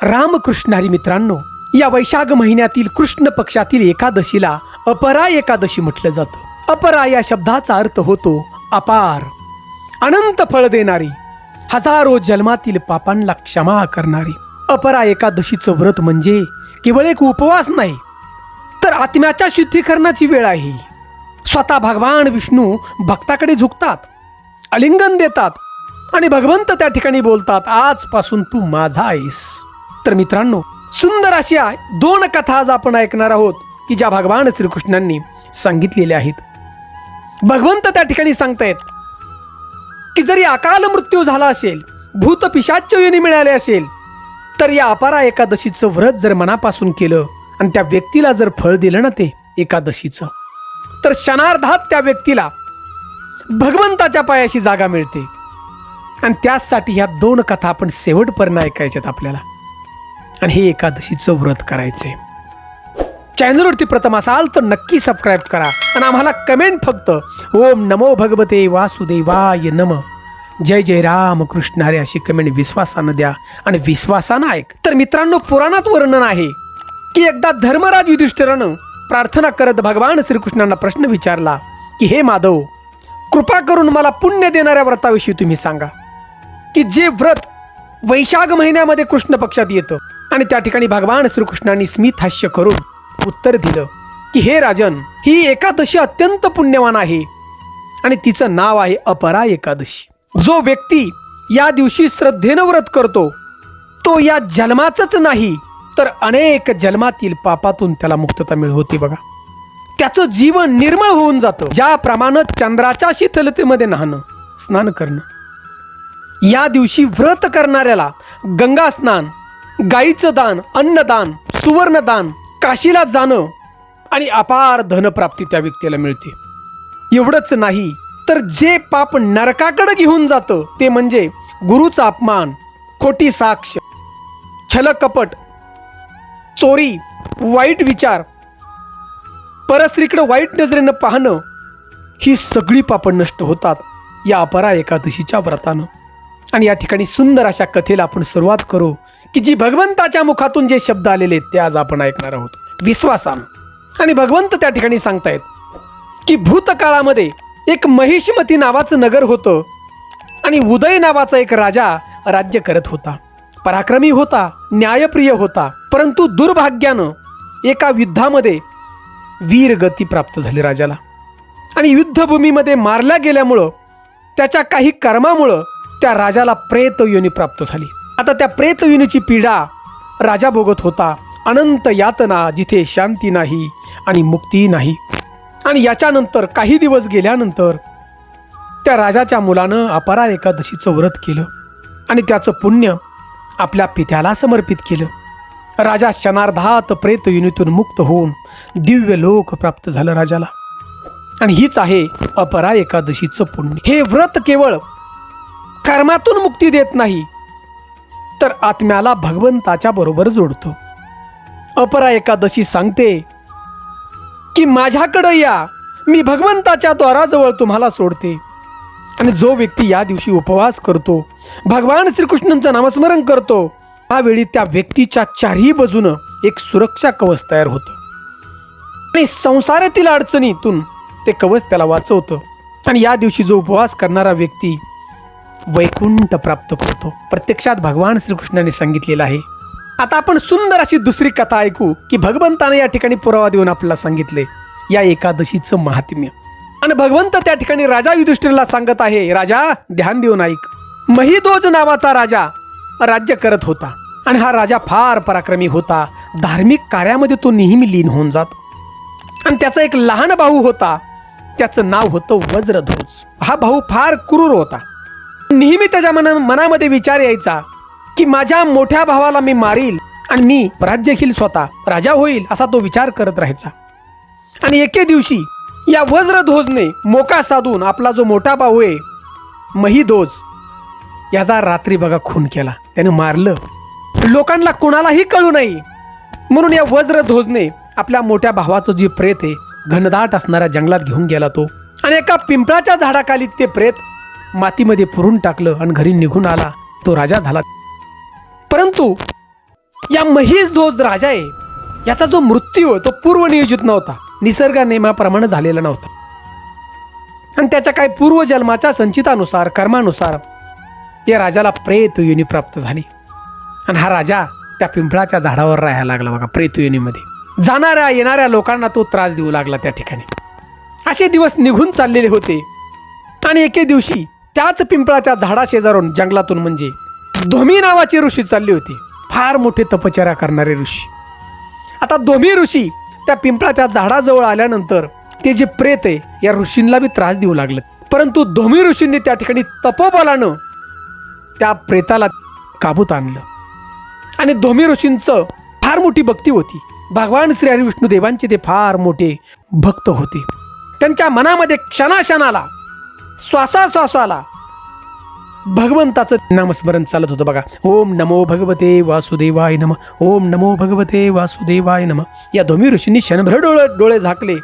रामकृष्णारी मित्रांनो, या वैशाख महिन्यातील कृष्ण पक्षातील एकादशीला अपरा एकादशी म्हटलं जातं. अपरा या शब्दाचा अर्थ होतो अपार, अनंत फळ देणारी, हजारो जन्मातील पापांना क्षमा करणारी. अपरा एकादशीचं व्रत म्हणजे केवळ एक उपवास नाही, तर आत्म्याच्या शुद्धीकरणाची वेळ आहे. स्वतः भगवान विष्णू भक्ताकडे झुकतात, आलिंगन देतात आणि भगवंत त्या ठिकाणी बोलतात, आजपासून तू माझा आहेस. तर मित्रांनो, सुंदर अशा दोन कथा आज आपण ऐकणार आहोत की ज्या भगवान श्रीकृष्णांनी सांगितलेल्या आहेत. भगवंत त्या ठिकाणी सांगतायत की जरी अकाल मृत्यू झाला असेल, भूत पिशाच योनी मिळाले असेल, तर या अपरा एकादशीचं व्रत जर मनापासून केलं आणि त्या व्यक्तीला जर फळ दिलं ना ते एकादशीचं, तर क्षणार्धात त्या व्यक्तीला भगवंताच्या पायाशी जागा मिळते. आणि त्यासाठी ह्या दोन कथा आपण शेवटपर्यंत ऐकायच्यात आपल्याला, आणि हे एकादशीचं व्रत करायचे. चॅनलवरती प्रथम असाल तर नक्की सबस्क्राईब करा आणि आम्हाला कमेंट फक्त ओम नमो भगवते वासुदेवाय नम, जय जय राम कृष्ण हरे अशी कमेंट विश्वासानं द्या आणि विश्वासानं ऐक. तर मित्रांनो, पुराणात वर्णन आहे की एकदा धर्मराज युधिष्ठिरानं प्रार्थना करत भगवान श्रीकृष्णांना प्रश्न विचारला की हे माधव, कृपा करून मला पुण्य देणाऱ्या व्रताविषयी तुम्ही सांगा की जे व्रत वैशाख महिन्यामध्ये कृष्ण पक्षात येतं. आणि त्या ठिकाणी भगवान श्रीकृष्णांनी स्मित हास्य करून उत्तर दिलं की हे राजन, ही एकादशी अत्यंत पुण्यवान आहे आणि तिचं नाव आहे अपरा एकादशी. जो व्यक्ती या दिवशी श्रद्धेनं व्रत करतो तो या जन्माचंच नाही तर अनेक जन्मातील पापातून त्याला मुक्तता मिळते. बघा, त्याचं जीवन निर्मळ होऊन जातं. ज्याप्रमाणे चंद्राच्या शीतलतेमध्ये नहाणं, स्नान करणं, या दिवशी व्रत करणाऱ्याला गंगा स्नान, गाईचं दान, अन्नदान, सुवर्णदान, काशीला जाणं आणि अपार धनप्राप्ती त्या व्यक्तीला मिळते. एवढंच नाही तर जे पाप नरकाकडे घेऊन जातं ते म्हणजे गुरुचा अपमान, खोटी साक्ष, छलकपट, चोरी, वाईट विचार, परस्त्रीकडे वाईट नजरेनं पाहणं, ही सगळी पाप नष्ट होतात या अपरा एकादशीच्या व्रतानं. आणि या ठिकाणी सुंदर अशा कथेला आपण सुरुवात करू की जी भगवंताच्या मुखातून जे शब्द आलेले ते आज आपण ऐकणार आहोत विश्वासानं. आणि भगवंत त्या ठिकाणी सांगतायत की भूतकाळामध्ये एक महिष्मती नावाचं नगर होतं आणि उदय नावाचा एक राजा राज्य करत होता. पराक्रमी होता, न्यायप्रिय होता, परंतु दुर्भाग्यानं एका युद्धामध्ये वीरगती प्राप्त झाली राजाला. आणि युद्धभूमीमध्ये मारल्या गेल्यामुळं त्याच्या काही कर्मामुळं त्या राजाला प्रेत योनी प्राप्त झाली. आता त्या प्रेत योनीची पीडा राजा भोगत होता. अनंत यातना, जिथे शांती नाही आणि मुक्ती नाही. आणि याच्यानंतर काही दिवस गेल्यानंतर त्या राजाच्या मुलानं अपरा एकादशीचं व्रत केलं आणि त्याचं पुण्य आपल्या पित्याला समर्पित केलं. राजा क्षणार्धात प्रेत योनीतून मुक्त होऊन दिव्य लोक प्राप्त झालं राजाला. आणि हीच आहे अपरा एकादशीचं पुण्य. हे व्रत केवळ कर्मातून मुक्ती देत नाही तर आत्म्याला भगवंताच्या बरोबर जोडतो. अपरा एकादशी सांगते की माझ्याकडं या, मी भगवंताच्या द्वाराजवळ तुम्हाला सोडते. आणि जो व्यक्ती या दिवशी उपवास करतो, भगवान श्रीकृष्णांचं नामस्मरण करतो, त्यावेळी त्या व्यक्तीच्या चारही बाजूनं एक सुरक्षा कवच तयार होतं आणि संसारातील अडचणीतून ते कवच त्याला वाचवतं. आणि या दिवशी जो उपवास करणारा व्यक्ती वैकुंठ प्राप्त करतो. प्रत्यक्षात भगवान श्रीकृष्णाने सांगितलेलं आहे. आता आपण सुंदर अशी दुसरी कथा ऐकू की भगवंताने या ठिकाणी पुरावा देऊन आपल्याला सांगितले या एकादशीचं महात्म्य. आणि भगवंत त्या ठिकाणी राजा युधिष्ठिरला सांगत आहे, राजा ध्यान देऊन ऐक. महिदोज नावाचा राजा राज्य करत होता आणि हा राजा फार पराक्रमी होता. धार्मिक कार्यामध्ये तो नेहमी लीन होऊन जात. आणि त्याचा एक लहान भाऊ होता, त्याचं नाव होतं वज्रध्वज. हा भाऊ फार क्रूर होता. नेहमी त्याच्या मनामध्ये विचार यायचा की माझ्या मोठ्या भावाला मी मारील आणि मी राज्य घेईल, स्वतः राजा होईल, असा तो विचार करत राहायचा. आणि एके दिवशी या वज्रध्वजने मोका साधून आपला जो मोठा भाऊ आहे महिध्वज याचा रात्री बघा खून केला, त्याने मारलं. लोकांना कोणालाही कळू नये म्हणून या वज्रध्वजने आपल्या मोठ्या भावाचं जे प्रेत आहे घनदाट असणाऱ्या जंगलात घेऊन गेला तो. आणि एका पिंपळाच्या झाडाखाली ते प्रेत मातीमध्ये पुरून टाकलं आणि घरी निघून आला. तो राजा झाला. परंतु या महिषध्वज राजा आहे याचा जो मृत्यू आहे तो पूर्वनियोजित नव्हता, निसर्ग नियमाप्रमाणे झालेला नव्हता, आणि त्याच्या काही पूर्वजन्माच्या संचितानुसार कर्मानुसार या राजाला प्रेत योनी प्राप्त झाली. आणि हा राजा त्या पिंपळाच्या झाडावर राहायला लागला बघा. प्रेत योनीमध्ये जाणाऱ्या येणाऱ्या लोकांना तो त्रास देऊ लागला. त्या ठिकाणी असे दिवस निघून चाललेले होते. आणि एके दिवशी त्याच पिंपळाच्या झाडा शेजारून जंगलातून म्हणजे धोमी नावाचे ऋषी चालले होते, फार मोठे तपश्चर्या करणारे ऋषी. आता धोमी ऋषी त्या पिंपळाच्या झाडाजवळ आल्यानंतर ते जे प्रेत आहे या ऋषींना बी त्रास देऊ लागले. परंतु धोमी ऋषींनी त्या ठिकाणी तपोबलानं त्या प्रेताला काबूत आणलं. आणि धोमी ऋषींचं फार मोठी भक्ती होती. भगवान श्री हरी विष्णू देवांचे ते फार मोठे भक्त होते. त्यांच्या मनामध्ये क्षणाक्षणाला श्वासाश्वासाला भगवंताचं नामस्मरण चालत होतं बघा. ओम नमो भगवते वासुदेवाय नमः, ओम नमो भगवते वासुदेवाय नमः. या धोमी ऋषींनी क्षणभर डोळे झाकले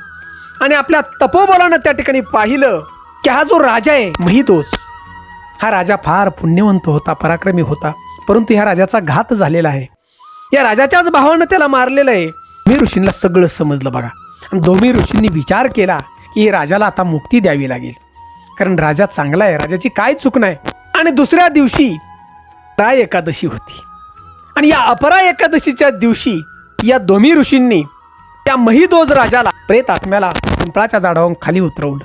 आणि आपल्या तपोबलानं त्या ठिकाणी पाहिलं की हा जो राजा आहे महिषध्वज, हा राजा फार पुण्यवंत होता, पराक्रमी होता, परंतु ह्या राजाचा घात झालेला आहे. या राजाच्याच भावानं त्याला मारलेलं आहे. धोमी ऋषींना सगळं समजलं बघा. आणि धोमी ऋषींनी विचार केला की राजाला आता मुक्ती द्यावी लागेल, कारण राजा चांगला आहे, राजाची काय चूक नाही. आणि दुसऱ्या दिवशी अपरा एकादशी होती. आणि या अपरा एकादशीच्या दिवशी या धोमी ऋषींनी त्या महिषध्वज राजाला प्रेत आत्म्याला पिंपळाच्या झाडावरून खाली उतरवलं.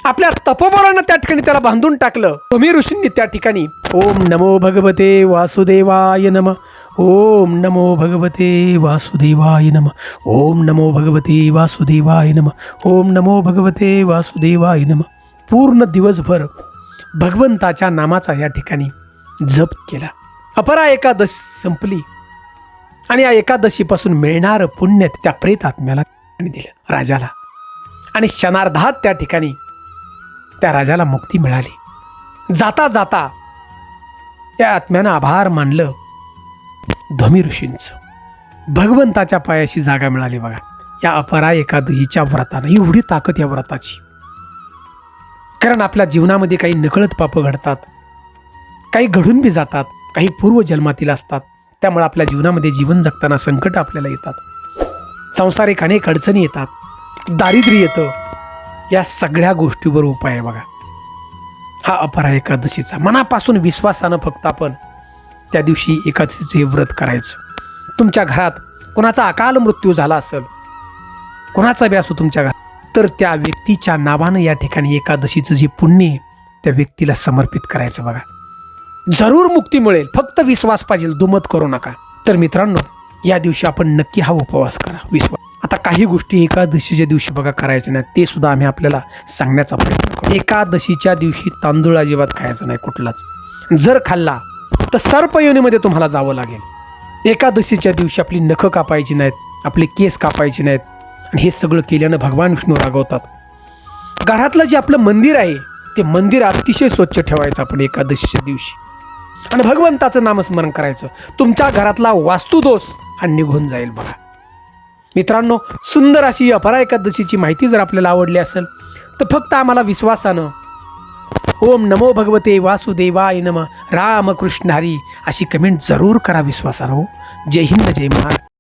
आपल्या तपोबलानं त्या ठिकाणी त्याला बांधून टाकलं. धोमी ऋषींनी त्या ठिकाणी ओम नमो भगवते वासुदेवाय नमः, ओम नमो भगवते वासुदेवाय नमः, ओम नमो भगवते वासुदेवाय नमः, ओम नमो भगवते वासुदेवाय नमः पूर्ण दिवसभर भगवंताच्या नामाचा या ठिकाणी जप केला. अपरा एकादशी संपली आणि या एकादशीपासून मिळणारं पुण्य त्या प्रेत आत्म्याला दिलं राजाला. आणि क्षणार्धात त्या ठिकाणी त्या राजाला मुक्ती मिळाली. जाता जाता या आत्म्यानं आभार मानलं धोमी ऋषींचं. भगवंताच्या पायाशी जागा मिळाली बघा या अपरा एकादशीच्या व्रतानं. एवढी ताकद या व्रताची, कारण आपल्या जीवनामध्ये काही नकळत पापं घडतात, काही घडून बी जातात, काही पूर्वजन्मातील असतात. त्यामुळे आपल्या जीवनामध्ये जीवन जगताना संकट आपल्याला येतात, संसारिक अनेक अडचणी येतात, दारिद्र्य येतं. या सगळ्या गोष्टीवर उपाय आहे बघा हा अपरा एकादशीचा. मनापासून विश्वासानं फक्त आपण त्या दिवशी एकादशीचे व्रत करायचं. तुमच्या घरात कोणाचा अकाल मृत्यू झाला असेल, कोणाचा बी असो तुमच्या घरात, तर त्या व्यक्तीच्या नावानं या ठिकाणी एकादशीचं जे पुण्य आहे त्या व्यक्तीला समर्पित करायचं बघा. जरूर मुक्ती मिळेल, फक्त विश्वास पाहिजे, दुमत करू नका. तर मित्रांनो, या दिवशी आपण नक्की हा उपवास करा, विश्वास. आता काही गोष्टी एकादशीच्या दिवशी बघा करायच्या नाही, ते सुद्धा आम्ही आपल्याला सांगण्याचा प्रयत्न करू. एकादशीच्या दिवशी तांदूळ अजिबात खायचं नाही कुठलाच. जर खाल्ला तर सर्पयोनीमध्ये तुम्हाला जावं लागेल. एकादशीच्या दिवशी आपली नखं कापायची नाहीत, आपले केस कापायचे नाहीत. आणि हे सगळं केल्यानं भगवान विष्णू रागवतात. घरातलं जे आपलं मंदिर आहे ते मंदिर अतिशय स्वच्छ ठेवायचं आपण एकादशीच्या दिवशी, आणि भगवंताचं नामस्मरण करायचं. तुमच्या घरातला वास्तुदोष हा निघून जाईल बघा. मित्रांनो, सुंदर अशी अपरा एकादशीची माहिती जर आपल्याला आवडली असेल तर फक्त आम्हाला विश्वासानं ओम नमो भगवते वासुदेवाय नमः, रामकृष्ण हरी अशी कमेंट जरूर करा विश्वासानं. जय हिंद, जय महाराष्ट्र.